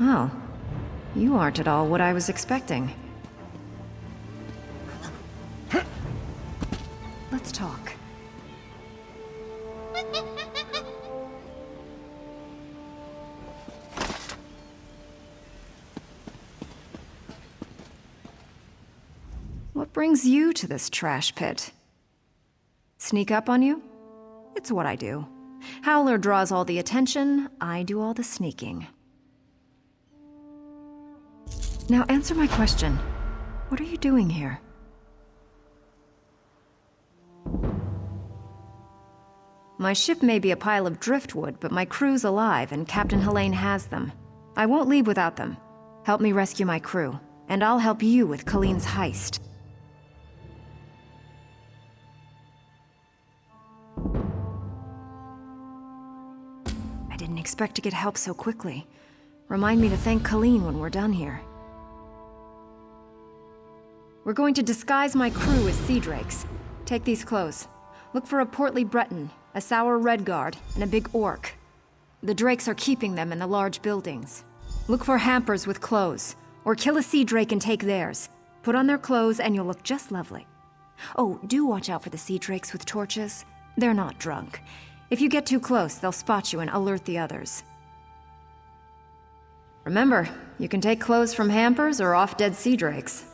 Oh, you aren't at all what I was expecting. Let's talk. What brings you to this trash pit? Sneak up on you? It's what I do. Howler draws all the attention, I do all the sneaking. Now answer my question. What are you doing here? My ship may be a pile of driftwood, but my crew's alive and Captain Helene has them. I won't leave without them. Help me rescue my crew, and I'll help you with Colleen's heist. I didn't expect to get help so quickly. Remind me to thank Colleen when we're done here. We're going to disguise my crew as sea drakes. Take these clothes. Look for a portly Breton, a sour red guard, and a big orc. The drakes are keeping them in the large buildings. Look for hampers with clothes, or kill a sea drake and take theirs. Put on their clothes and you'll look just lovely. Oh, do watch out for the sea drakes with torches. They're not drunk. If you get too close, they'll spot you and alert the others. Remember, you can take clothes from hampers or off-dead sea drakes.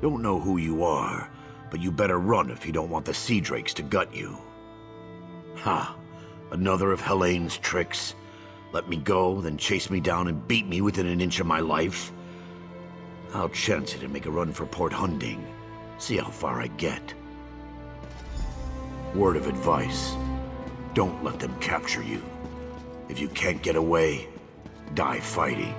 Don't know who you are, but you better run if you don't want the sea drakes to gut you. Ha! Another of Helene's tricks. Let me go, then chase me down and beat me within an inch of my life. I'll chance it and make a run for Port Hunding. See how far I get. Word of advice. Don't let them capture you. If you can't get away, die fighting.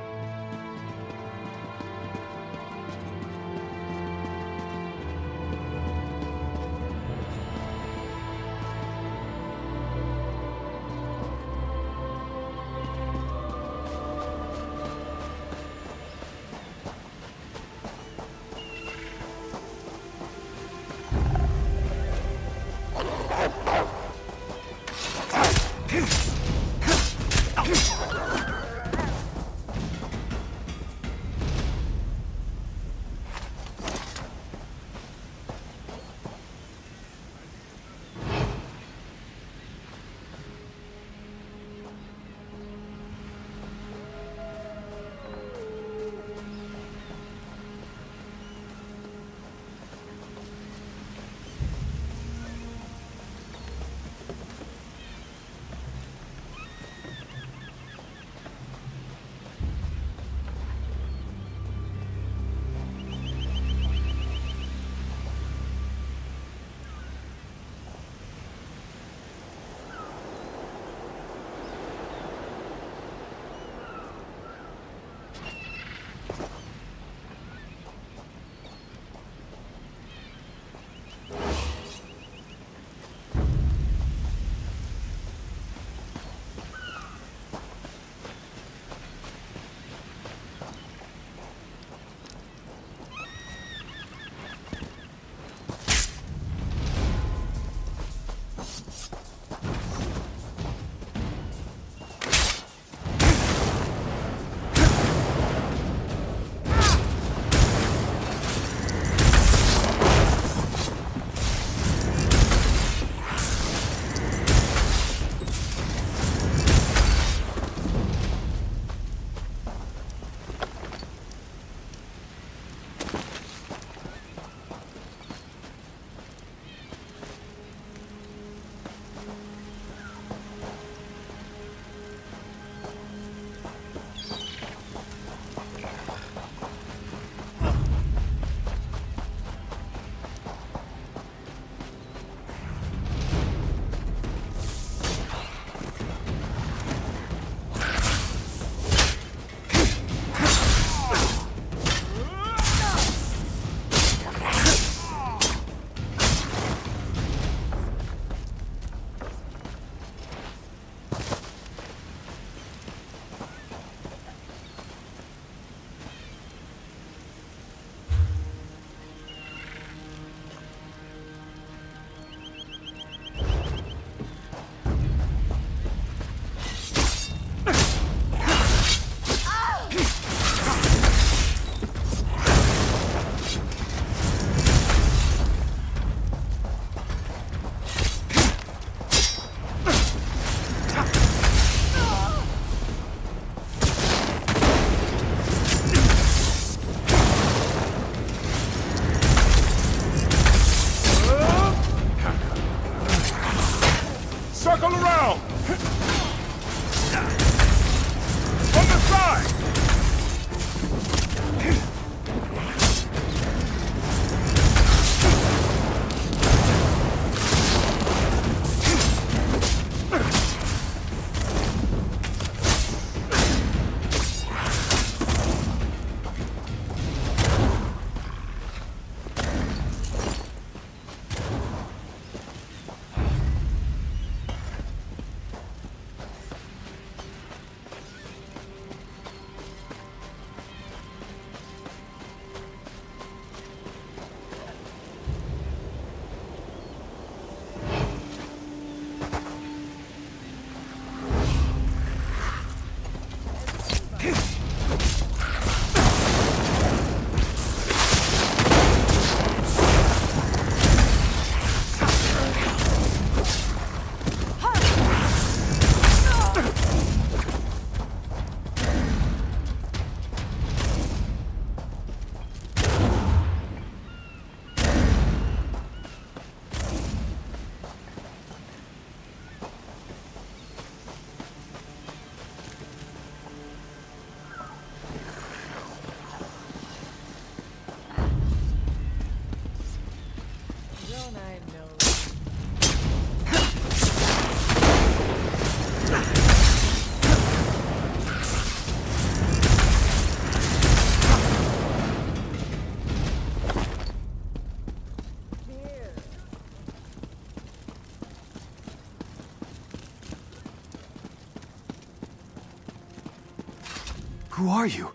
Who are you?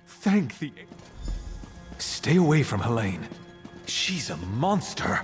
Thank the... Stay away from Helene. She's a monster.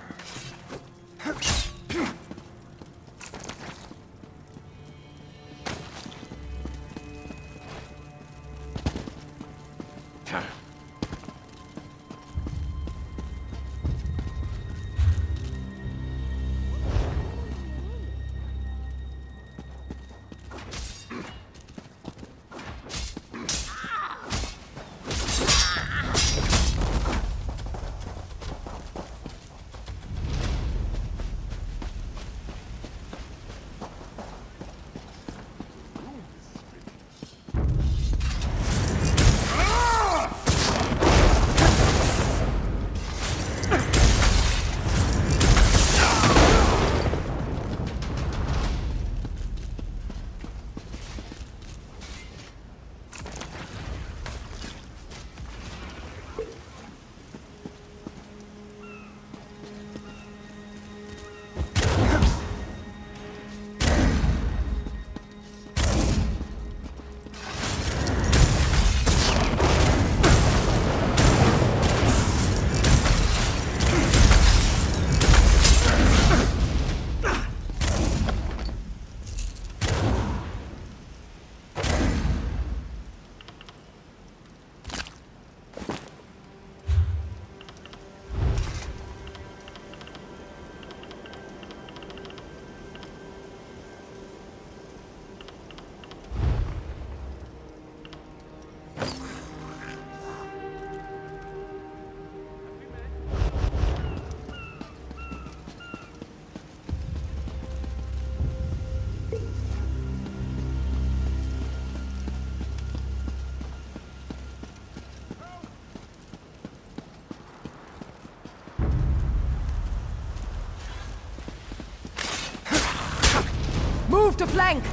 Move to flank!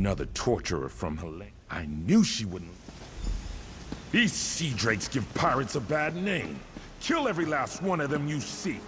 Another torturer from Helene. I knew she wouldn't. These sea drakes give pirates a bad name. Kill every last one of them you see.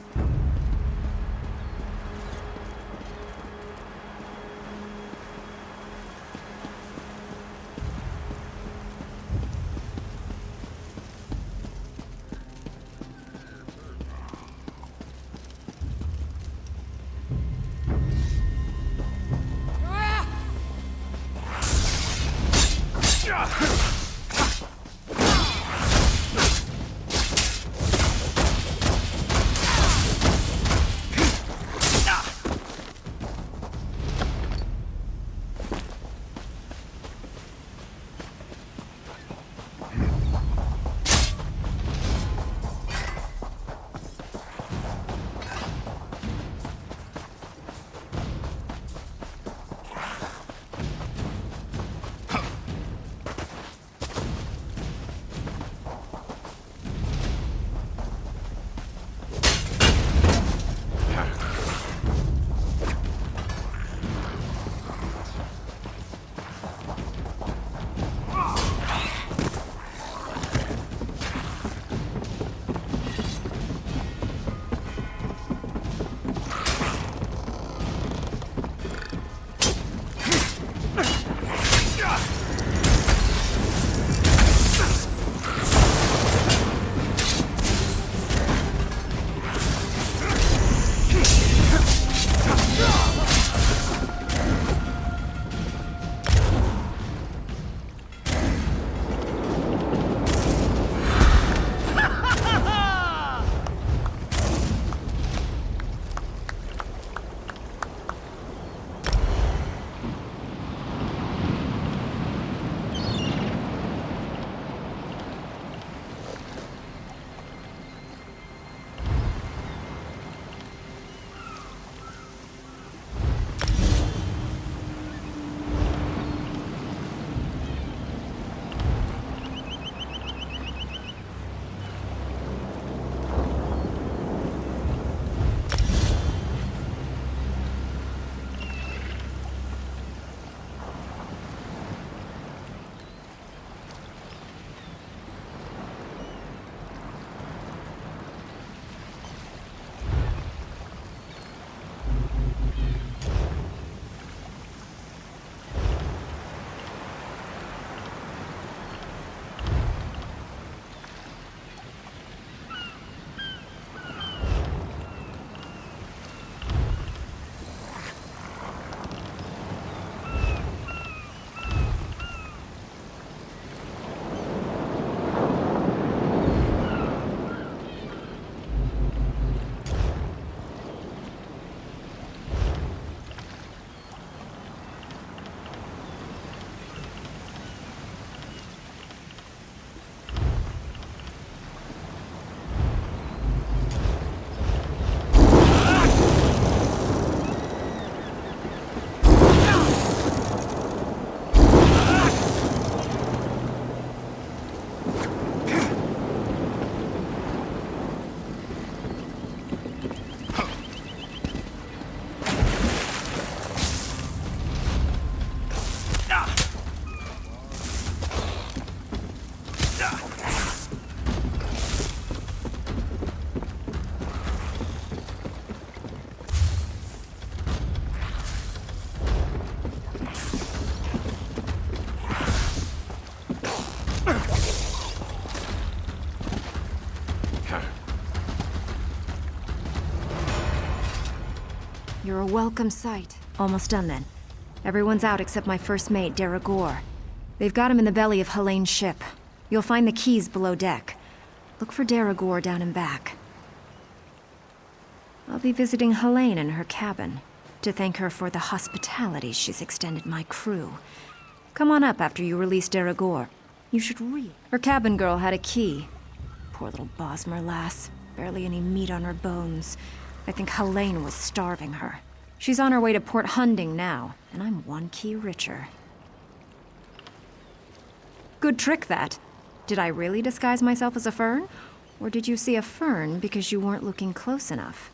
welcome sight. Almost done then. Everyone's out except my first mate, Deragor. They've got him in the belly of Helene's ship. You'll find the keys below deck. Look for Deragor down and back. I'll be visiting Helene in her cabin to thank her for the hospitality she's extended my crew. Come on up after you release Deragor. You should read. Her cabin girl had a key. Poor little Bosmer lass. Barely any meat on her bones. I think Helene was starving her. She's on her way to Port Hunding now, and I'm one key richer. Good trick, that. Did I really disguise myself as a fern? Or did you see a fern because you weren't looking close enough?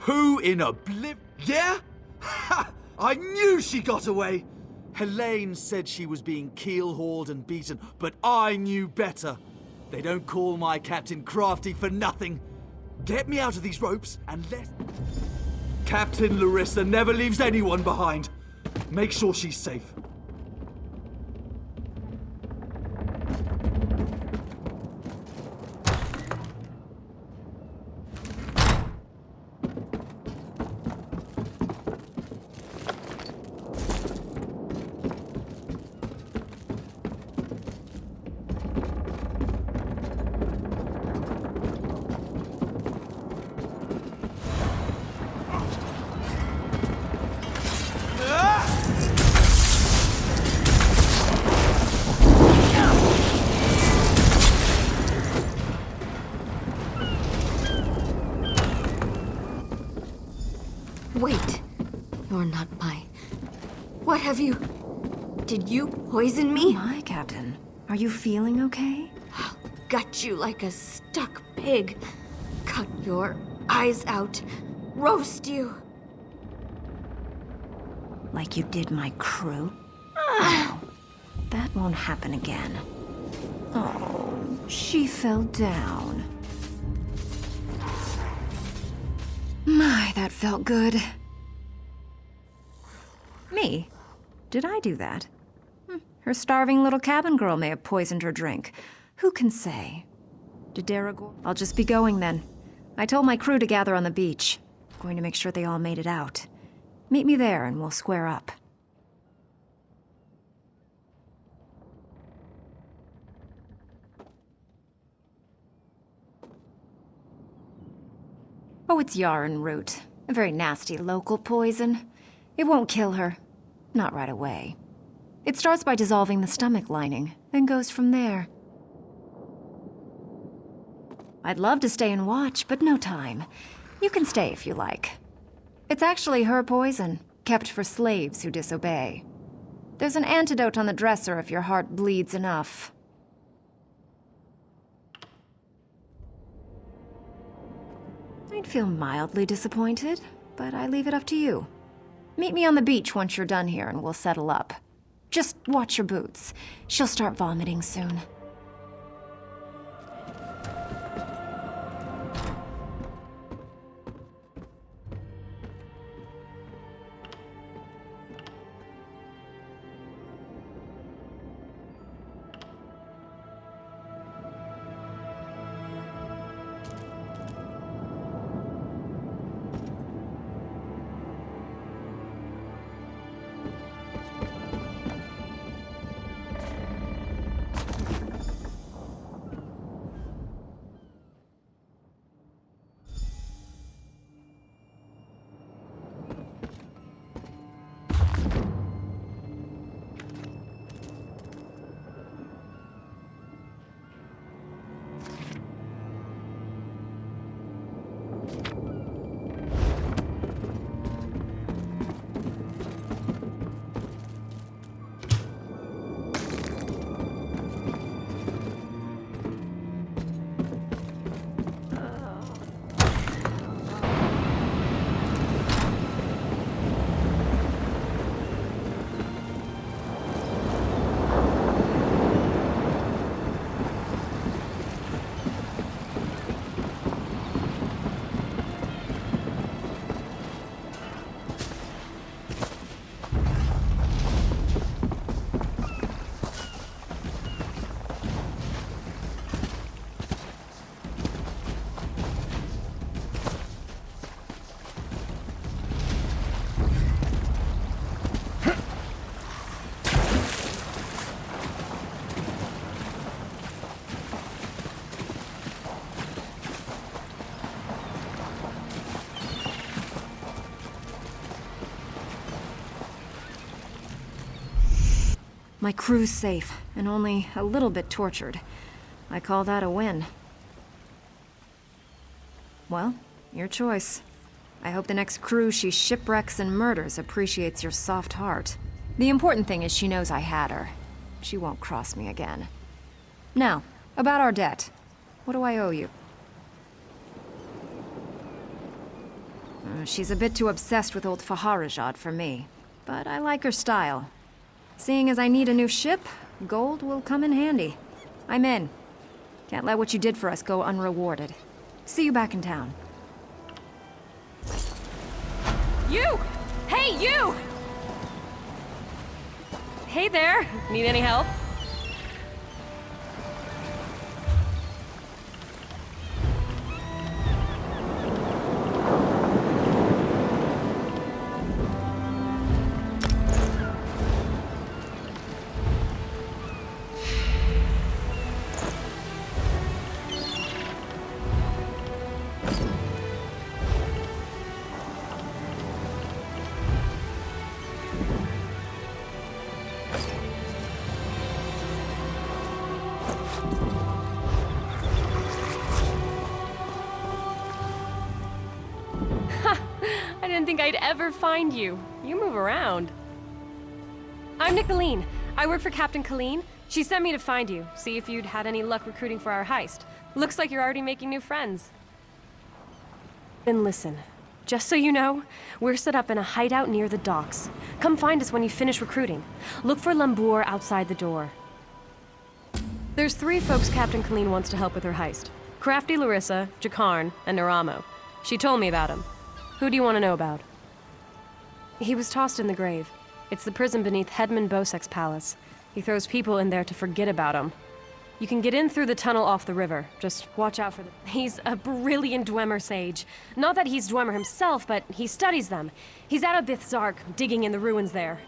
Who in a blip? Yeah? Ha! I knew she got away! Helene said she was being keel-hauled and beaten, but I knew better. They don't call my captain crafty for nothing. Get me out of these ropes and let... Captain Larissa never leaves anyone behind. Make sure she's safe. Wait. You're not my... What have you... Did you poison me? My Captain. Are you feeling okay? I'll gut you like a stuck pig. Cut your eyes out. Roast you. Like you did my crew? Oh, that won't happen again. Oh, she fell down. My, that felt good. Me? Did I do that? Her starving little cabin girl may have poisoned her drink. Who can say? Did Daragor? I'll just be going then. I told my crew to gather on the beach. Going to make sure they all made it out. Meet me there and we'll square up. Oh, it's yarn root. A very nasty local poison. It won't kill her. Not right away. It starts by dissolving the stomach lining, then goes from there. I'd love to stay and watch, but no time. You can stay if you like. It's actually her poison, kept for slaves who disobey. There's an antidote on the dresser if your heart bleeds enough. I'd feel mildly disappointed, but I leave it up to you. Meet me on the beach once you're done here and we'll settle up. Just watch your boots. She'll start vomiting soon. My crew's safe, and only a little bit tortured. I call that a win. Well, your choice. I hope the next crew she shipwrecks and murders appreciates your soft heart. The important thing is she knows I had her. She won't cross me again. Now, about our debt. What do I owe you? She's a bit too obsessed with old Faharajad for me, but I like her style. Seeing as I need a new ship, gold will come in handy. I'm in. Can't let what you did for us go unrewarded. See you back in town. You! Hey, you! Hey there! Need any help? didn't think I'd ever find you. You move around. I'm Nicolene. I work for Captain Colleen. She sent me to find you, see if you'd had any luck recruiting for our heist. Looks like you're already making new friends. Then listen. Just so you know, we're set up in a hideout near the docks. Come find us when you finish recruiting. Look for Lambour outside the door. There's 3 folks Captain Colleen wants to help with her heist. Crafty Larissa, Jakarn, and Naramo. She told me about him. Who do you want to know about? He was tossed in the grave. It's the prison beneath Hedman Bosek's palace. He throws people in there to forget about him. You can get in through the tunnel off the river. Just watch out for them. He's a brilliant Dwemer sage. Not that he's Dwemer himself, but he studies them. He's out of Bithzark, digging in the ruins there.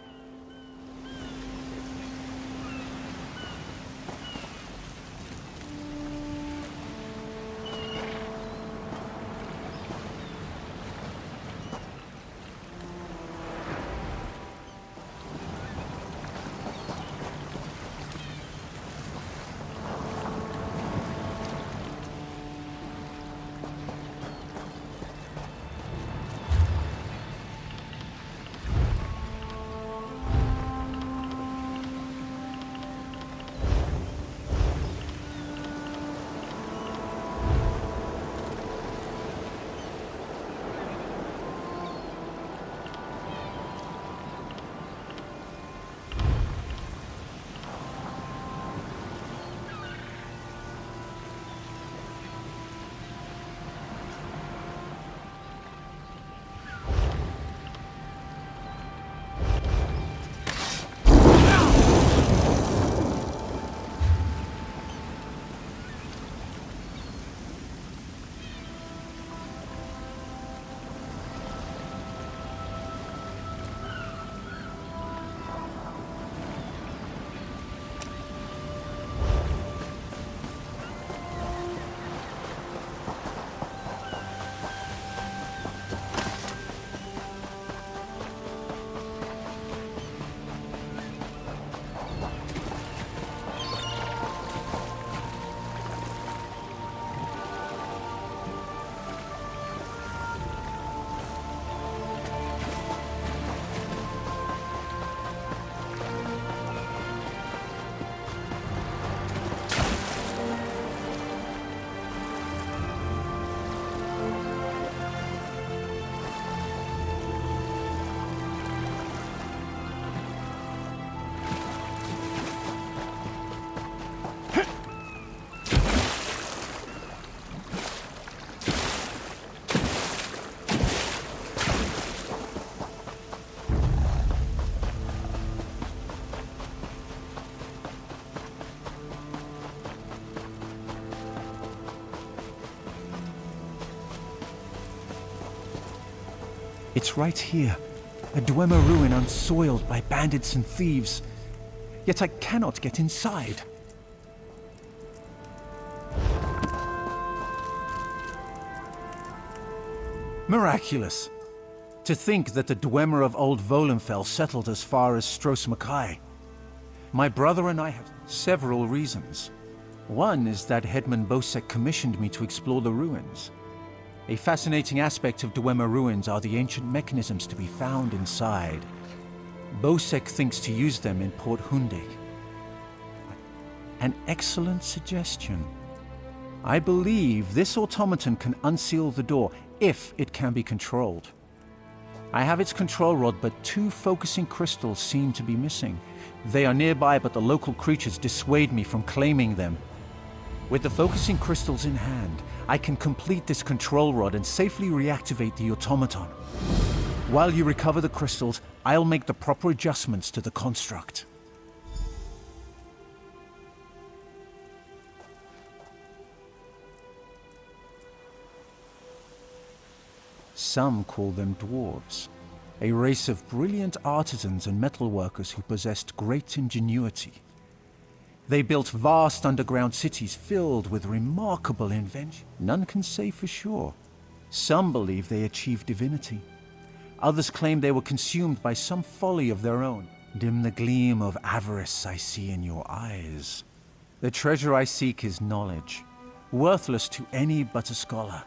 It's right here. A Dwemer ruin unsoiled by bandits and thieves. Yet I cannot get inside. Miraculous. To think that the Dwemer of Old Volenfell settled as far as Stros Mackay. My brother and I have several reasons. One is that Hedman Bosek commissioned me to explore the ruins. A fascinating aspect of Dwemer ruins are the ancient mechanisms to be found inside. Bosek thinks to use them in Port Hundik. An excellent suggestion. I believe this automaton can unseal the door if it can be controlled. I have its control rod, but 2 focusing crystals seem to be missing. They are nearby, but the local creatures dissuade me from claiming them. With the focusing crystals in hand, I can complete this control rod and safely reactivate the automaton. While you recover the crystals, I'll make the proper adjustments to the construct. Some call them dwarves, a race of brilliant artisans and metalworkers who possessed great ingenuity. They built vast underground cities filled with remarkable invention. None can say for sure. Some believe they achieved divinity. Others claim they were consumed by some folly of their own. Dim the gleam of avarice I see in your eyes. The treasure I seek is knowledge, worthless to any but a scholar.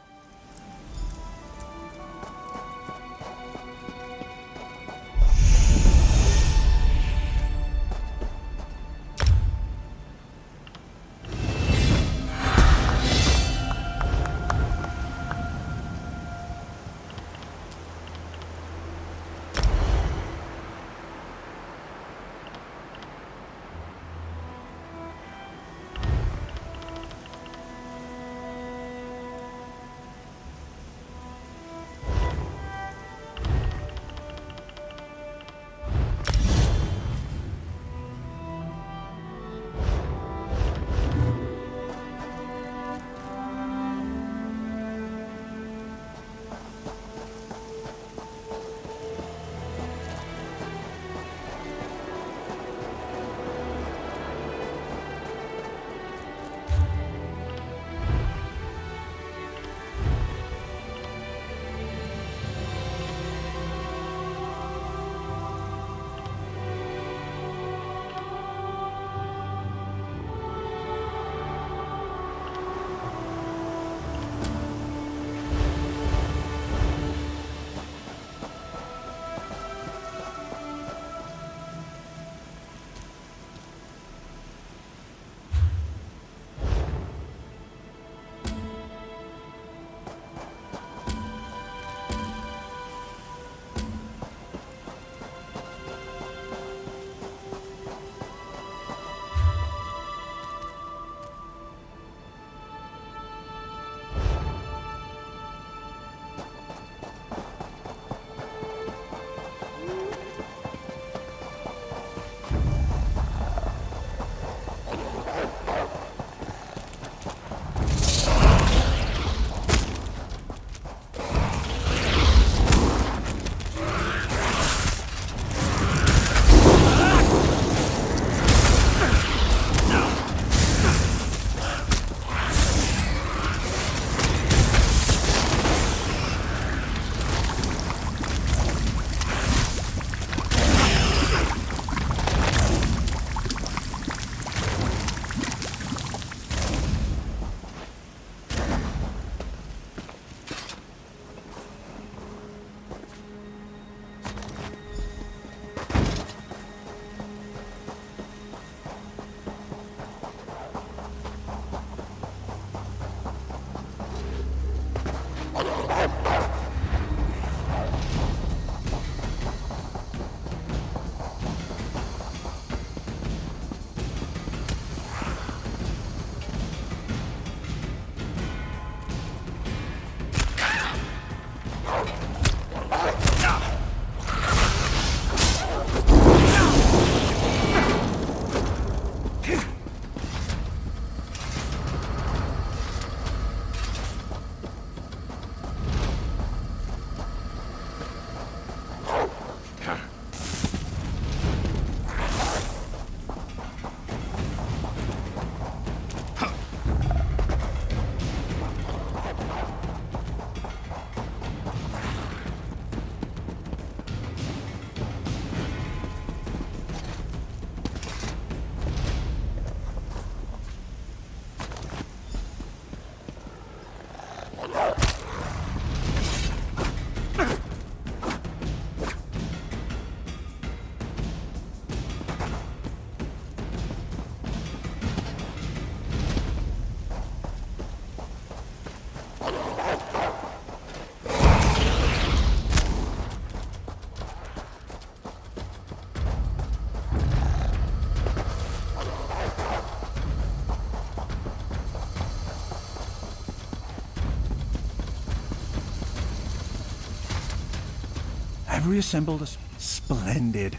I've reassembled us. Splendid.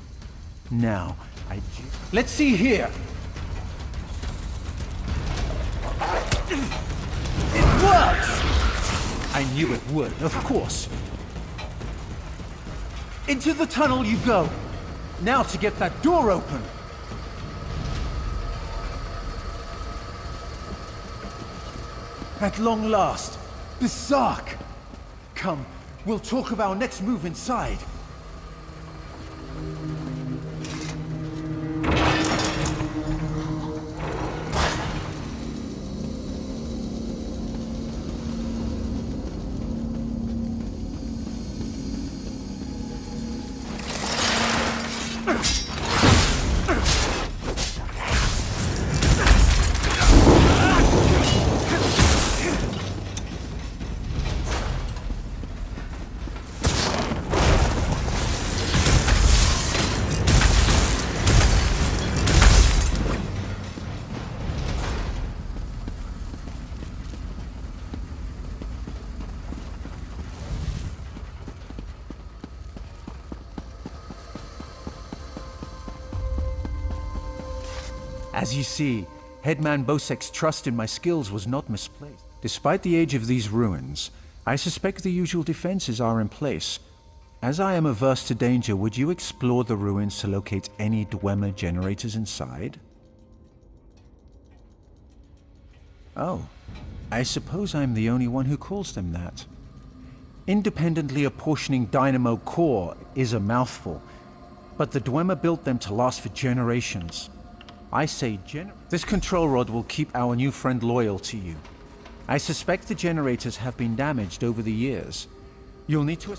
Now, let's see here. It works! I knew it would, of course. Into the tunnel you go. Now to get that door open. At long last, Berserk! Come, we'll talk of our next move inside. As you see, Headman Bosek's trust in my skills was not misplaced. Despite the age of these ruins, I suspect the usual defenses are in place. As I am averse to danger, would you explore the ruins to locate any Dwemer generators inside? Oh, I suppose I'm the only one who calls them that. Independently apportioning dynamo core is a mouthful, but the Dwemer built them to last for generations. I say this control rod will keep our new friend loyal to you. I suspect the generators have been damaged over the years. You'll need to...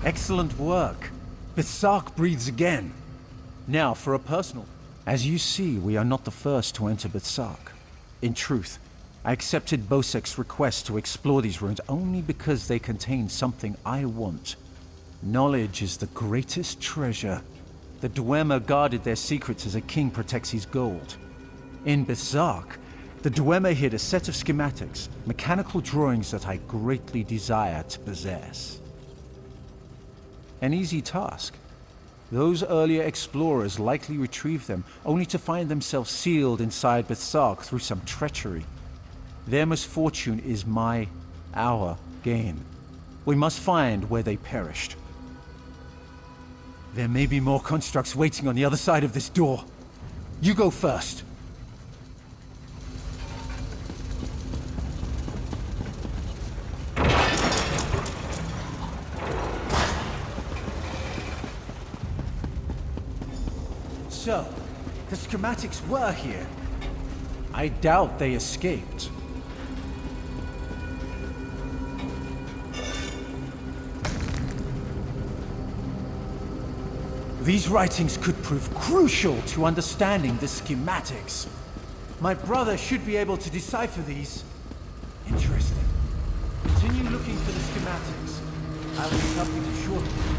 Excellent work. Berserk breathes again. Now for a personal. As you see, we are not the first to enter Berserk. In truth, I accepted Bosek's request to explore these ruins only because they contain something I want. Knowledge is the greatest treasure. The Dwemer guarded their secrets as a king protects his gold. In Berserk, the Dwemer hid a set of schematics, mechanical drawings that I greatly desire to possess. An easy task. Those earlier explorers likely retrieved them, only to find themselves sealed inside Berserk through some treachery. Their misfortune is our gain. We must find where they perished. There may be more constructs waiting on the other side of this door. You go first. So, the schematics were here. I doubt they escaped. These writings could prove crucial to understanding the schematics. My brother should be able to decipher these. Interesting. Continue looking for the schematics. I will be helping you shortly.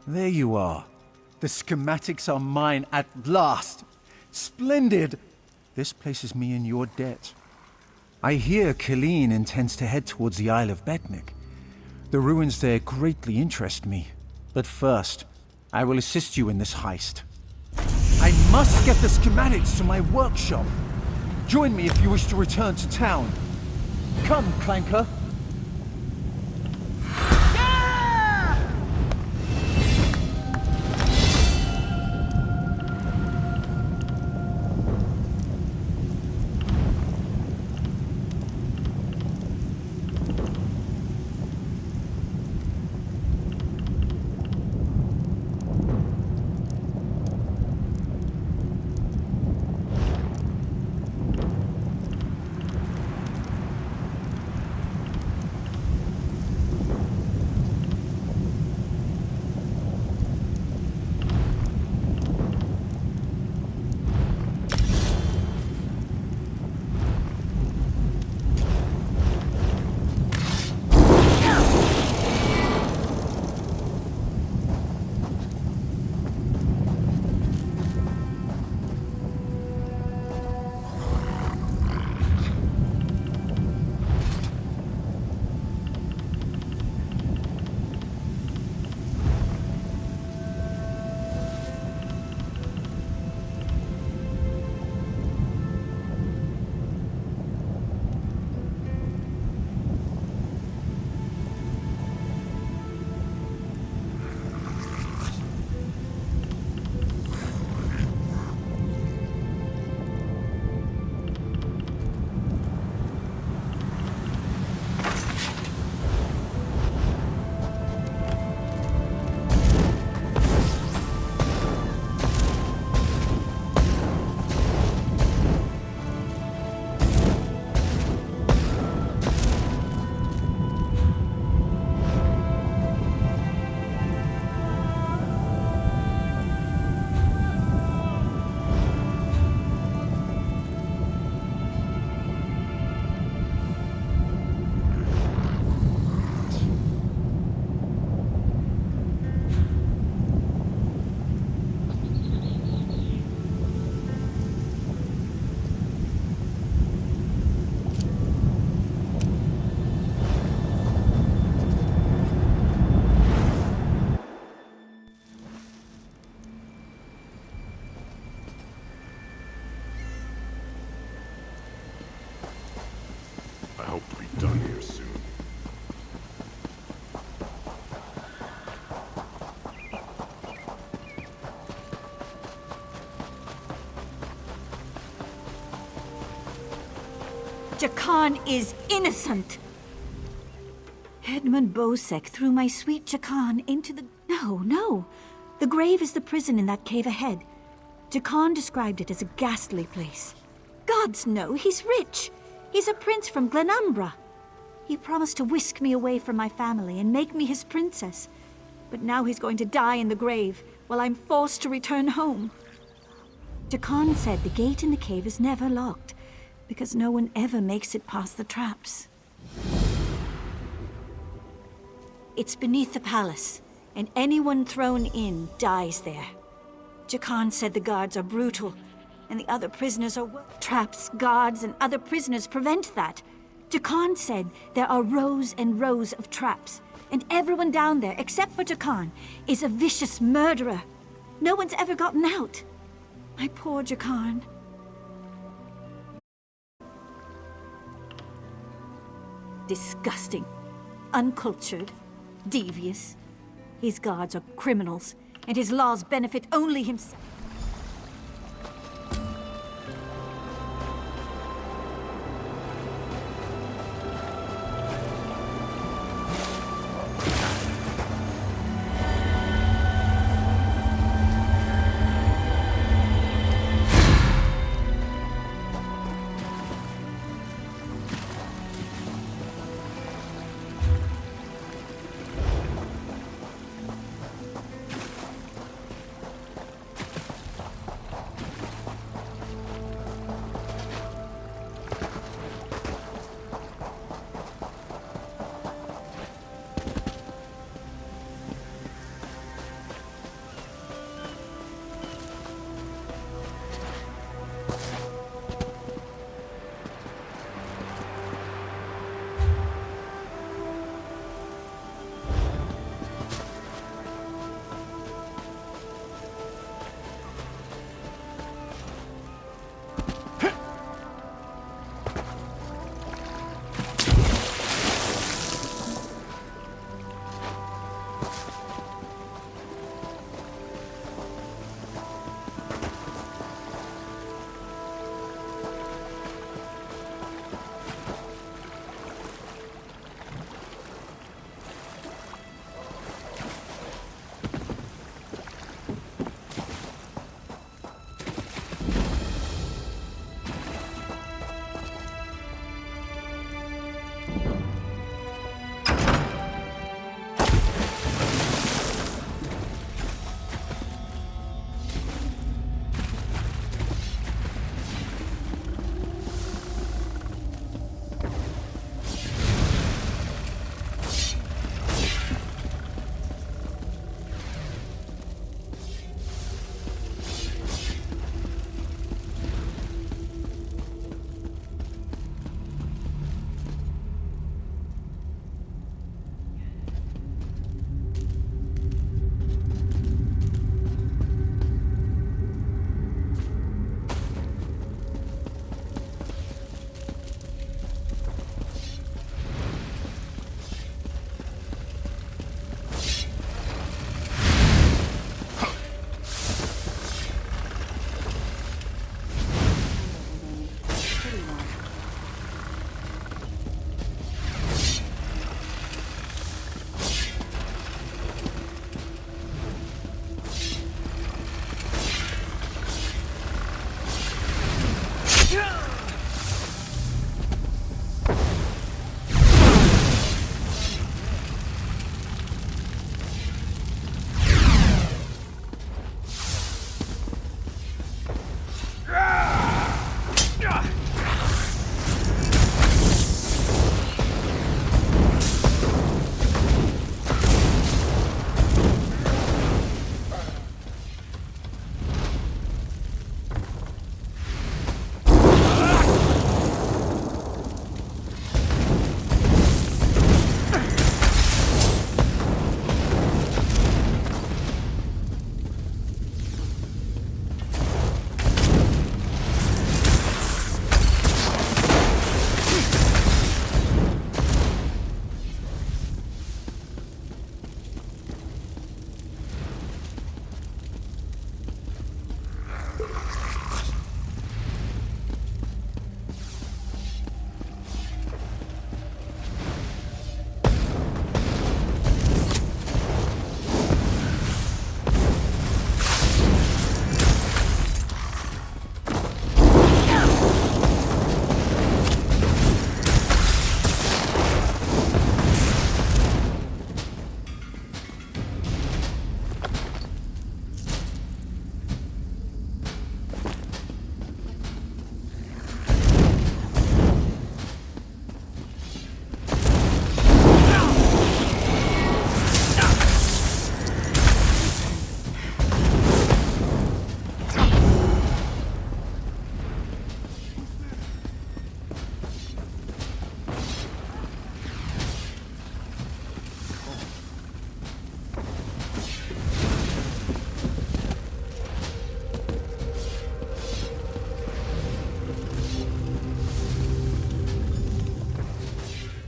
There you are. The schematics are mine at last. Splendid! This places me in your debt. I hear Colleen intends to head towards the Isle of Betnik. The ruins there greatly interest me. But first, I will assist you in this heist. I must get the schematics to my workshop. Join me if you wish to return to town. Come, Clanker. I hope to be done here soon. Jakan is innocent! Edmund Bosek threw my sweet Jakan into the... No. The grave is the prison in that cave ahead. Jakan described it as a ghastly place. Gods no, he's rich. He's a prince from Glenumbra. He promised to whisk me away from my family and make me his princess. But now he's going to die in the grave, while I'm forced to return home. Jakan said the gate in the cave is never locked, because no one ever makes it past the traps. It's beneath the palace, and anyone thrown in dies there. Jakan said the guards are brutal, and the other prisoners are... Traps, guards, and other prisoners prevent that. Jakan said there are rows and rows of traps, and everyone down there, except for Jakan, is a vicious murderer. No one's ever gotten out. My poor Jakan. Disgusting. Uncultured. Devious. His guards are criminals, and his laws benefit only himself.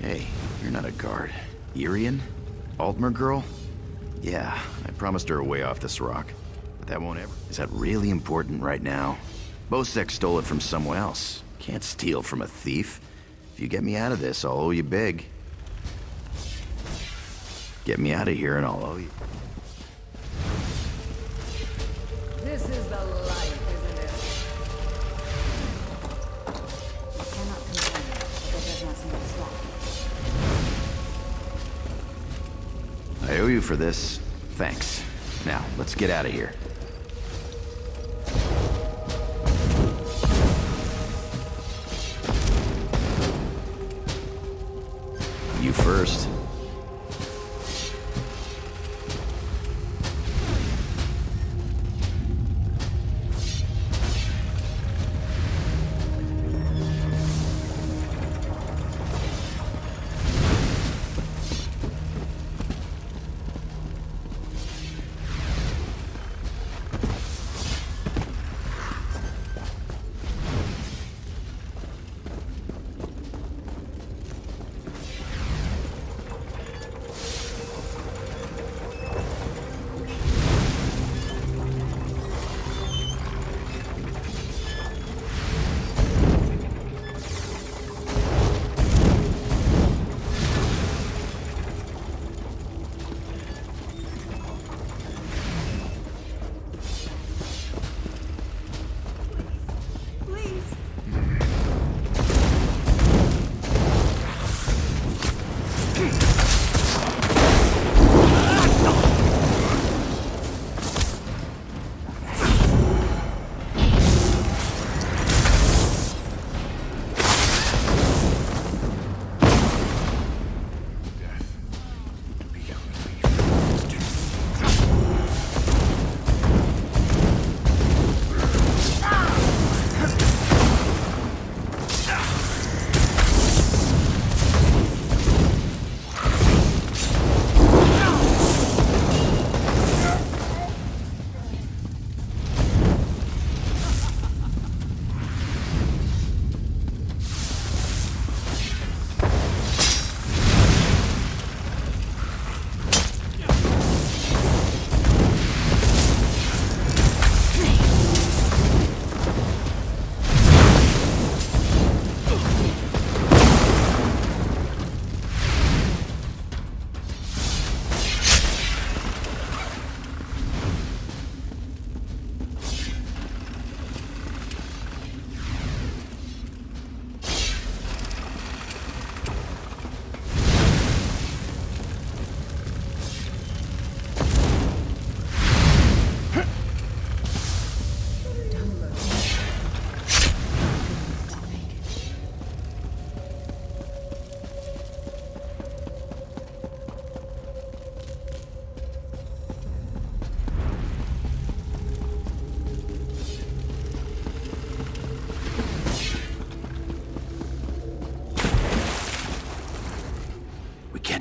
Hey, you're not a guard. Irian? Altmer girl? Yeah, I promised her a way off this rock. But that won't ever... Is that really important right now? Bosek stole it from someone else. Can't steal from a thief. If you get me out of this, I'll owe you big. Get me out of here and I'll owe you. This is the life, isn't it? You cannot complain, but that does not seem to stop you. I owe you for this. Thanks. Now, let's get out of here. You first.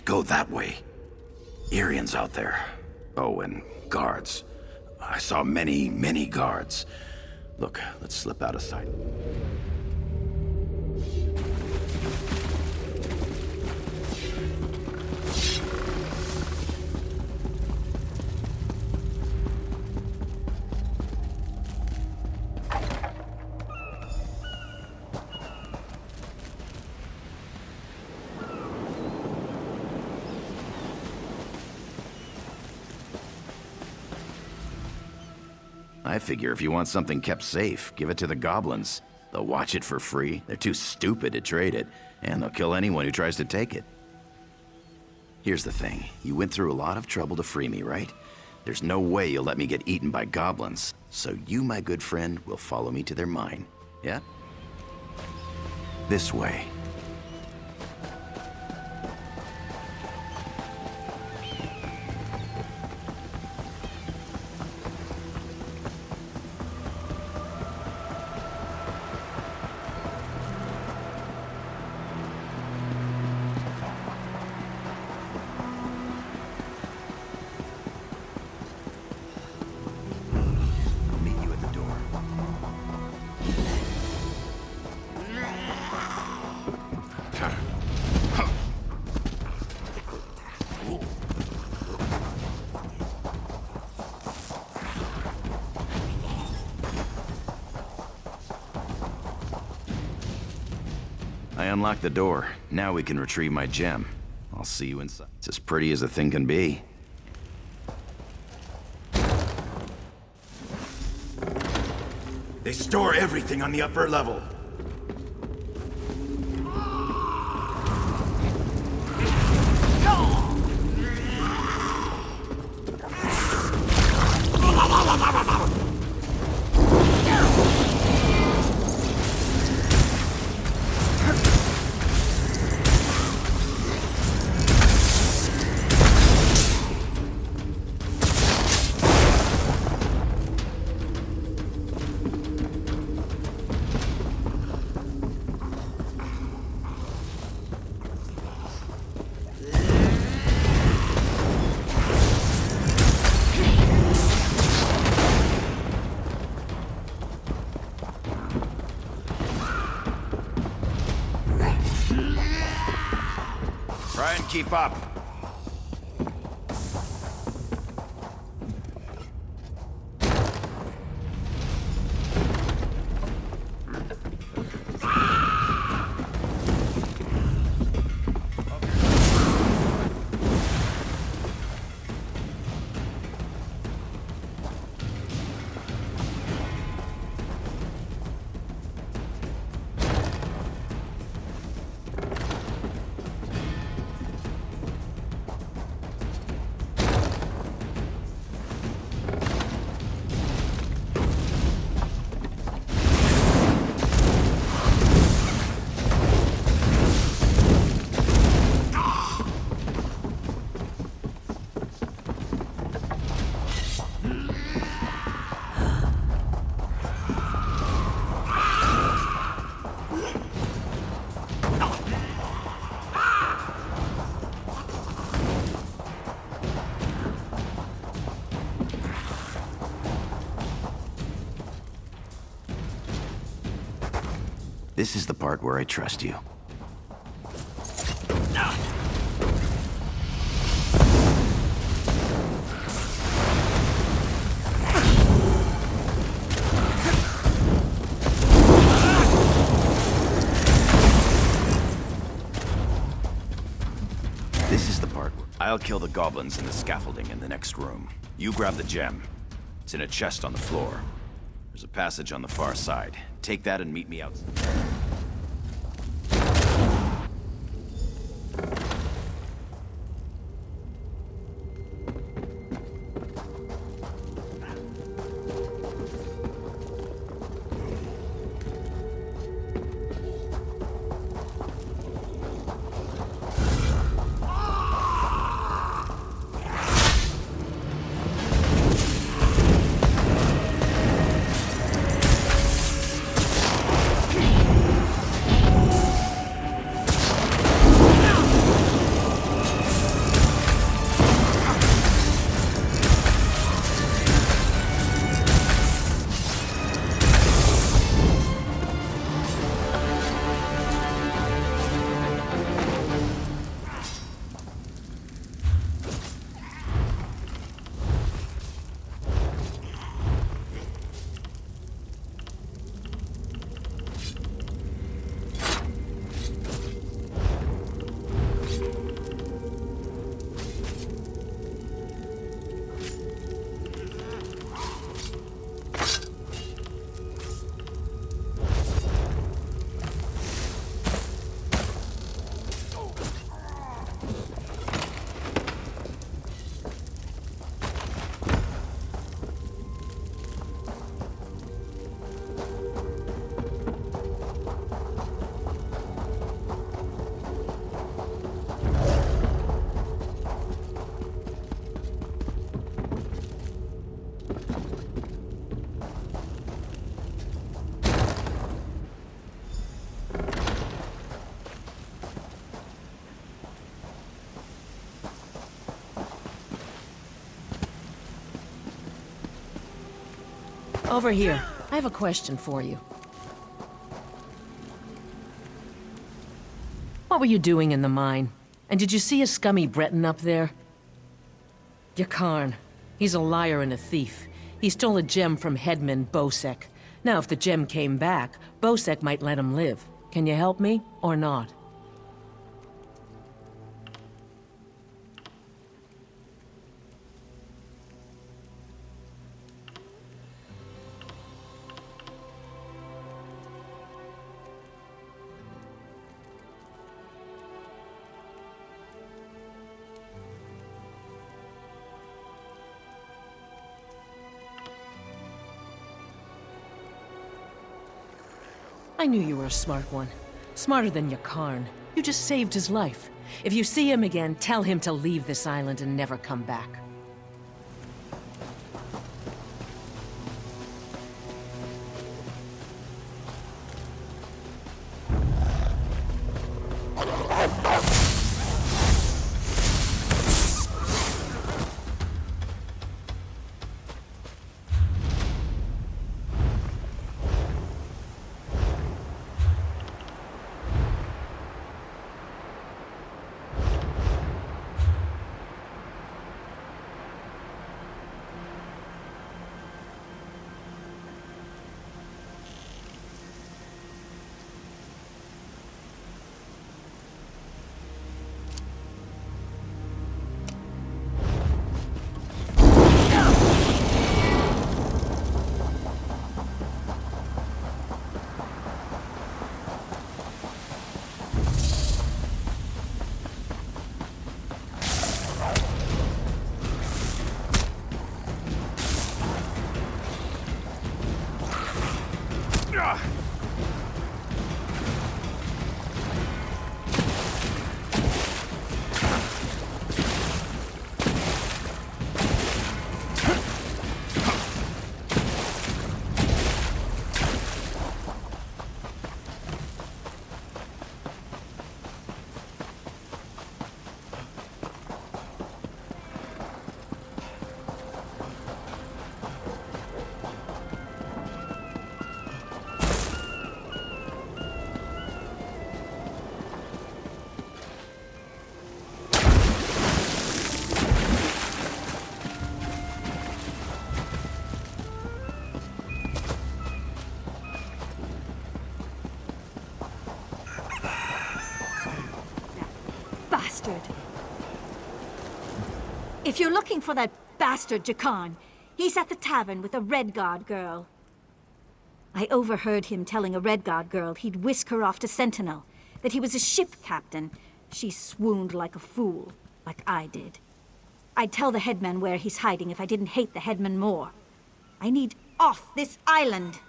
Go that way. Irian's out there. Oh, and guards. I saw many, many guards. Look, let's slip out of sight. I figure if you want something kept safe, give it to the goblins. They'll watch it for free. They're too stupid to trade it, and they'll kill anyone who tries to take it. Here's the thing. You went through a lot of trouble to free me, right? There's no way you'll let me get eaten by goblins. So you, my good friend, will follow me to their mine. Yeah? This way. unlocked the door. Now we can retrieve my gem. I'll see you inside. It's as pretty as a thing can be. They store everything on the upper level. Try and keep up. This is the part where I trust you. This is the part where I'll kill the goblins in the scaffolding in the next room. You grab the gem. It's in a chest on the floor. There's a passage on the far side. Take that and meet me outside. Over here. I have a question for you. What were you doing in the mine? And did you see a scummy Breton up there? Yakarn. He's a liar and a thief. He stole a gem from headman Bosek. Now, if the gem came back, Bosek might let him live. Can you help me, or not? I knew you were a smart one. Smarter than Yakarn. You just saved his life. If you see him again, tell him to leave this island and never come back. If you're looking for that bastard Jakan, he's at the tavern with a Redguard girl. I overheard him telling a Redguard girl he'd whisk her off to Sentinel, that he was a ship captain. She swooned like a fool, like I did. I'd tell the headman where he's hiding if I didn't hate the headman more. I need off this island!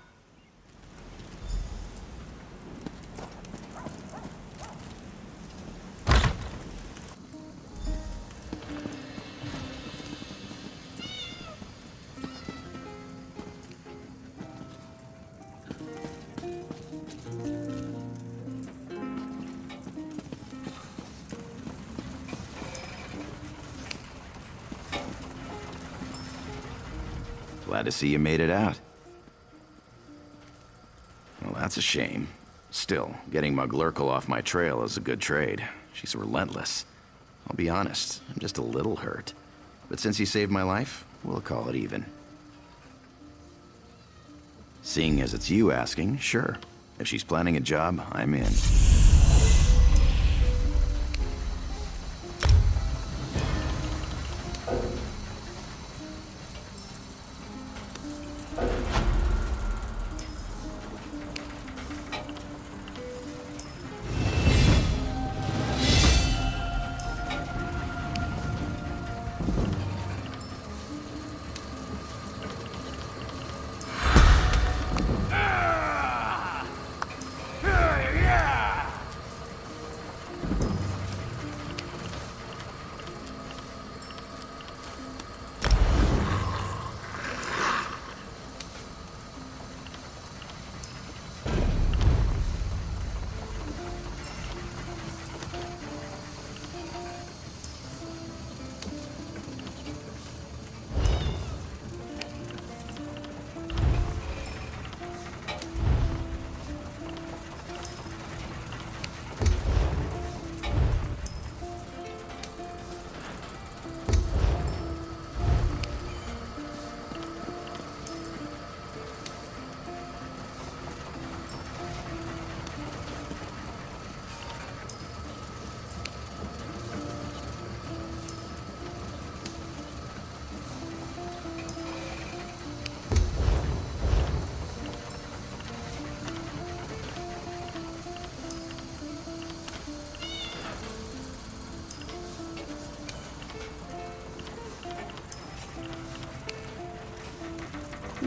Glad to see you made it out. Well, that's a shame. Still, getting Muglurkle off my trail is a good trade. She's relentless. I'll be honest, I'm just a little hurt. But since you saved my life, we'll call it even. Seeing as it's you asking, sure. If she's planning a job, I'm in.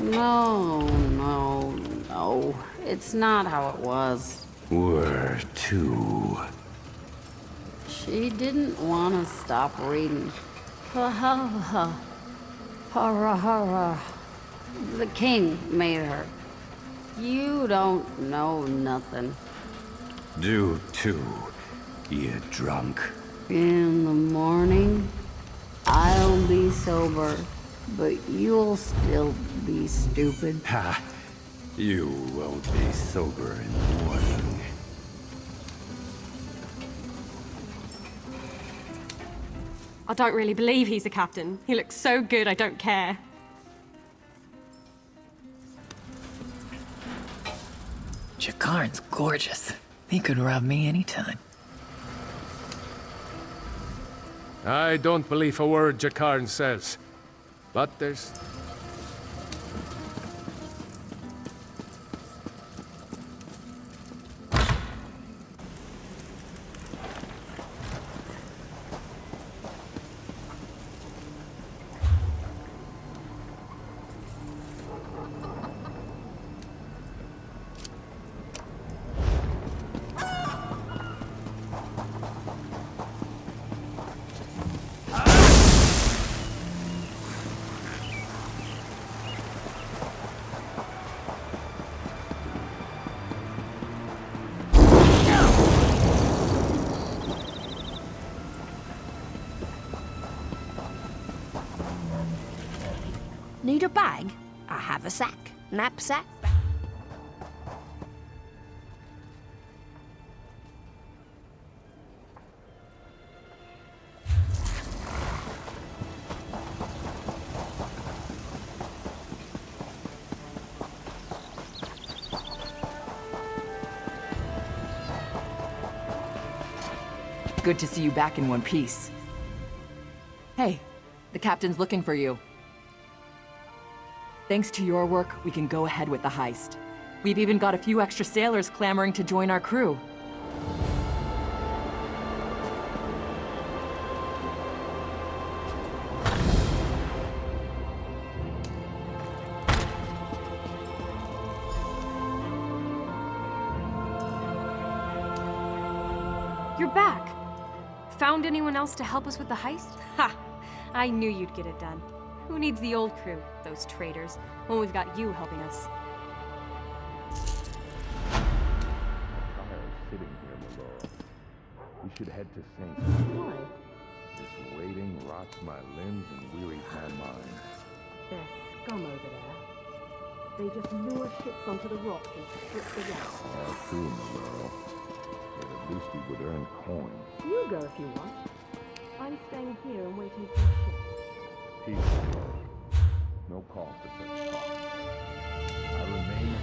No, no, no. It's not how it was. Where to? She didn't want to stop reading. Parahara. The king made her. You don't know nothing. Do too, you drunk. In the morning, I'll be sober, but you'll still be stupid. Ha! You won't be sober in the morning. I don't really believe he's a captain. He looks so good, I don't care. Jakarn's gorgeous. He could rob me anytime. I don't believe a word Jakarn says. But there's... Need a bag? I have a sack. Knapsack. Good to see you back in one piece. Hey, the captain's looking for you. Thanks to your work, we can go ahead with the heist. We've even got a few extra sailors clamoring to join our crew. You're back! Found anyone else to help us with the heist? Ha! I knew you'd get it done. Who needs the old crew, those traitors, when we've got you helping us? Sitting here, my lord. We should head to Saint. Why? This waiting rots my limbs and wearies my mind. There's scum over there. They just lure ships onto the rocks and strip the rest. All true, my lord. But at least we would earn coins. You go if you want. I'm staying here and waiting for a ship. Peace, my lord. No call for such talk. I remain...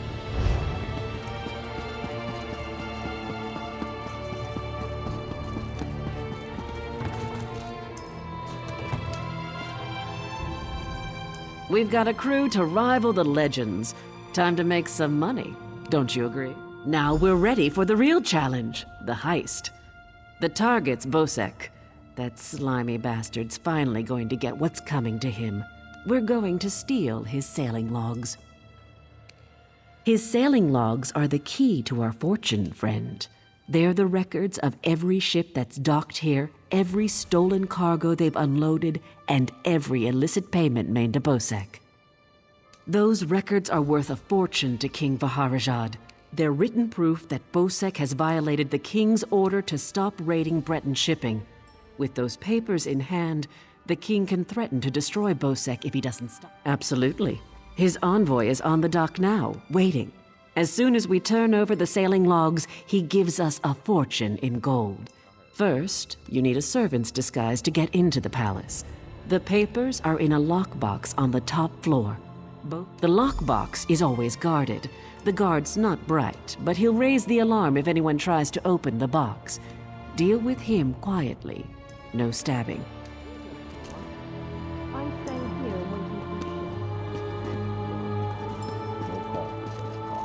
We've got a crew to rival the legends. Time to make some money, don't you agree? Now we're ready for the real challenge, the heist. The target's Bosek. That slimy bastard's finally going to get what's coming to him. We're going to steal his sailing logs. His sailing logs are the key to our fortune, friend. They're the records of every ship that's docked here, every stolen cargo they've unloaded, and every illicit payment made to Bosek. Those records are worth a fortune to King Vaharajad. They're written proof that Bosek has violated the king's order to stop raiding Breton shipping. With those papers in hand, the king can threaten to destroy Bosek if he doesn't stop. Absolutely. His envoy is on the dock now, waiting. As soon as we turn over the sailing logs, he gives us a fortune in gold. First, you need a servant's disguise to get into the palace. The papers are in a lockbox on the top floor. The lockbox is always guarded. The guard's not bright, but he'll raise the alarm if anyone tries to open the box. Deal with him quietly. No stabbing. I'm staying here and waiting for a ship. No call for such talk.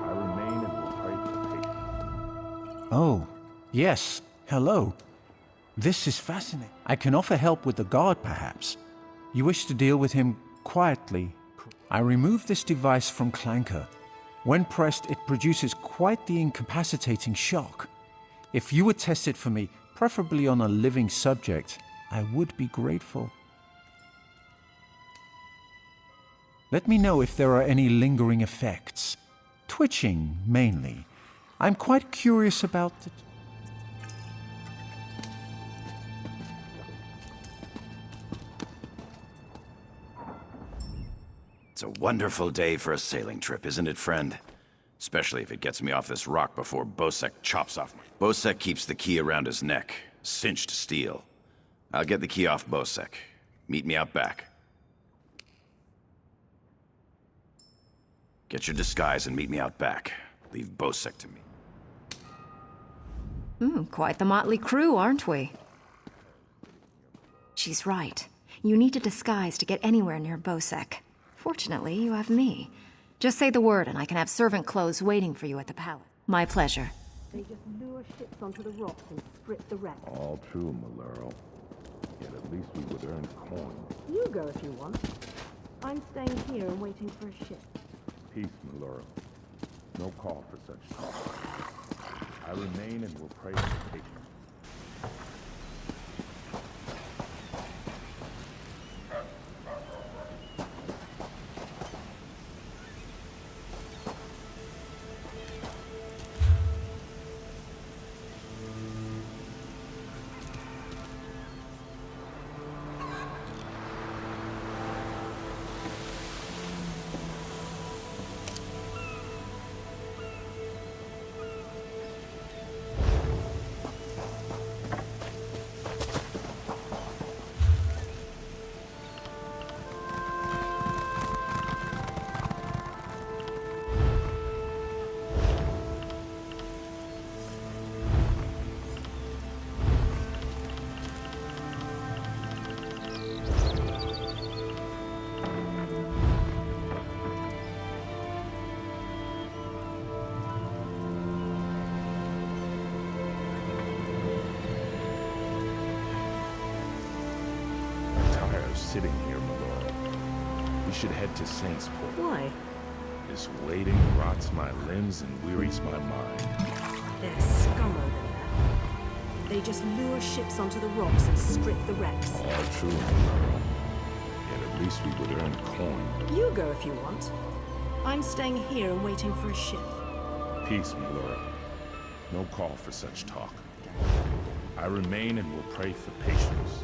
I remain and will pray for patience. Oh, yes. Hello. This is fascinating. I can offer help with the guard, perhaps. You wish to deal with him quietly. I removed this device from Clanker. When pressed, it produces quite the incapacitating shock. If you would test it for me, preferably on a living subject, I would be grateful. Let me know if there are any lingering effects. Twitching, mainly. I'm quite curious about it. It's a wonderful day for a sailing trip, isn't it, friend? Especially if it gets me off this rock before Bosek chops off me. Bosek keeps the key around his neck, cinched steel. I'll get the key off Bosek. Meet me out back. Get your disguise and meet me out back. Leave Bosek to me. Quite the motley crew, aren't we? She's right. You need a disguise to get anywhere near Bosek. Fortunately, you have me. Just say the word and I can have servant clothes waiting for you at the palace. My pleasure. They just lure ships onto the rocks and strip the wreck. All true, Maluro. Yet at least we would earn coin. You go if you want. I'm staying here and waiting for a ship. Peace, Maluro. No call for such talk. I remain and will pray for patience. Sitting here, Maloro. We should head to Saintsport. Why? This waiting rots my limbs and wearies my mind. There's scum over there. They just lure ships onto the rocks and strip the wrecks. All true, Maloro. Yet at least we would earn coin. You go if you want. I'm staying here and waiting for a ship. Peace, Maloro. No call for such talk. I remain and will pray for patience.